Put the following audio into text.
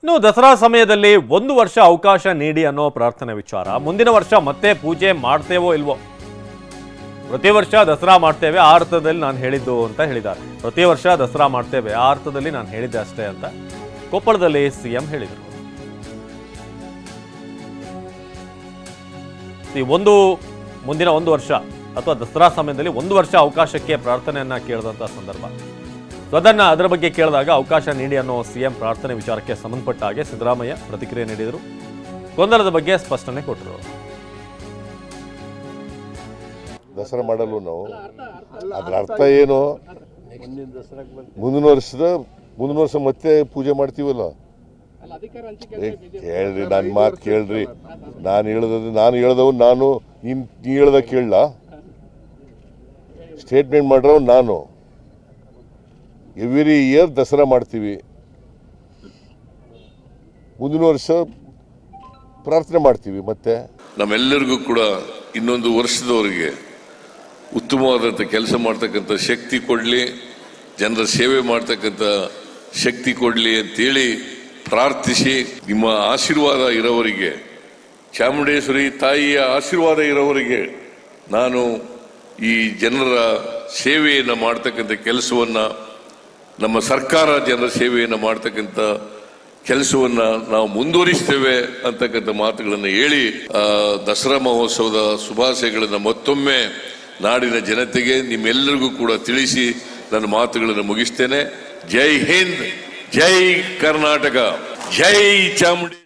ಇನ್ನು ದಸರಾ ಸಮಯದಲ್ಲಿ 1 ವರ್ಷ ಅವಕಾಶ ನೀಡಿ ಅನ್ನೋ ಪ್ರಾರ್ಥನೆ ವಿಚಾರ. ಮುಂದಿನ ವರ್ಷ ಮತ್ತೆ ಪೂಜೆ ಮಾಡ್ತೇವೋ ಇಲ್ವೋ? ಪ್ರತಿ ವರ್ಷ ದಸರಾ ಮಾಡ್ತೇವೆ ಆ ಅರ್ಥದಲ್ಲಿ ನಾನು ಹೇಳಿದ್ದು ಅಂತ ಹೇಳಿದ್ದಾರೆ. ಪ್ರತಿ ವರ್ಷ ದಸರಾ ಮಾಡ್ತೇವೆ ಆ ಅರ್ಥದಲ್ಲಿ ನಾನು ಹೇಳಿದ್ದೆ ಅಷ್ಟೇ ಅಂತ ಕೊಪ್ಪಳದಲ್ಲಿ ಸಿಎಂ ಹೇಳಿದರು. ಮುಂದಿನ 1 ವರ್ಷ ಅಥವಾ ದಸರಾ ಸಮಯದಲ್ಲಿ 1 ವರ್ಷ ಅವಕಾಶಕ್ಕೆ ಪ್ರಾರ್ಥನೆಯನ್ನ ಕೇಳಿದಂತ ಸಂದರ್ಭ. ಅದರ ಬಗ್ಗೆ ಕೇಳಿದಾಗ ಅವಕಾಶ ನೀಡಿ ಅನ್ನೋ ಸಿಎಂ ಪ್ರಾರ್ಥನೆ ವಿಚಾರಕ್ಕೆ ಸಂಬಂಧಪಟ್ಟ ಹಾಗೆ ಸಿದ್ದರಾಮಯ್ಯ ಪ್ರತಿಕ್ರಿಯೆ ನೀಡಿದರು. ಗೊಂದಲದ ಬಗ್ಗೆ ಸ್ಪಷ್ಟನೆ ಕೊಟ್ಟರು. ದಸರಾ ಮಾಡಲು ನಾವು ಅದರ ಅರ್ಥ ಏನು? ಮುಂದಿನ ವರ್ಷ ಮತ್ತೆ ಪೂಜೆ ಮಾಡ್ತೀವಲ್ಲ. ಕೇಳ್ರಿ, ನನ್ನ ಮಾತು ಕೇಳ್ರಿ. ನಾನು ಹೇಳ್ದವ್ ನಾನು ನೀ ಹೇಳ್ದ ಕೇಳಲ್ಲ. ಸ್ಟೇಟ್ಮೆಂಟ್ ಮಾಡ್ರವ್ ನಾನು. ಎವ್ರಿ ಇಯರ್ ದಸರಾ ಮಾಡ್ತೀವಿ, ಮುಂದಿನ ವರ್ಷ ಪ್ರಾರ್ಥನೆ ಮಾಡ್ತೀವಿ. ಮತ್ತೆ ನಮ್ಮೆಲ್ಲರಿಗೂ ಕೂಡ ಇನ್ನೊಂದು ವರ್ಷದವರೆಗೆ ಉತ್ತಮವಾದಂಥ ಕೆಲಸ ಮಾಡ್ತಕ್ಕಂಥ ಶಕ್ತಿ ಕೊಡಲಿ, ಜನರ ಸೇವೆ ಮಾಡ್ತಕ್ಕಂಥ ಶಕ್ತಿ ಕೊಡಲಿ ಅಂತೇಳಿ ಪ್ರಾರ್ಥಿಸಿ, ನಿಮ್ಮ ಆಶೀರ್ವಾದ ಇರೋವರಿಗೆ, ಚಾಮುಂಡೇಶ್ವರಿ ತಾಯಿಯ ಆಶೀರ್ವಾದ ಇರೋವರಿಗೆ ನಾನು ಈ ಜನರ ಸೇವೆಯನ್ನು ಮಾಡ್ತಕ್ಕಂಥ ಕೆಲಸವನ್ನು, ನಮ್ಮ ಸರ್ಕಾರ ಜನರ ಸೇವೆಯನ್ನು ಮಾಡ್ತಕ್ಕಂಥ ಕೆಲಸವನ್ನು ನಾವು ಮುಂದುವರಿಸ್ತೇವೆ ಅಂತಕ್ಕಂಥ ಮಾತುಗಳನ್ನು ಹೇಳಿ ದಸರಾ ಮಹೋತ್ಸವದ ಶುಭಾಶಯಗಳನ್ನು ಮತ್ತೊಮ್ಮೆ ನಾಡಿನ ಜನತೆಗೆ ನಿಮ್ಮೆಲ್ಲರಿಗೂ ಕೂಡ ತಿಳಿಸಿ ನನ್ನ ಮಾತುಗಳನ್ನು ಮುಗಿಸ್ತೇನೆ. ಜೈ ಹಿಂದ್, ಜೈ ಕರ್ನಾಟಕ, ಜೈ ಚಾಮುಂಡಿ.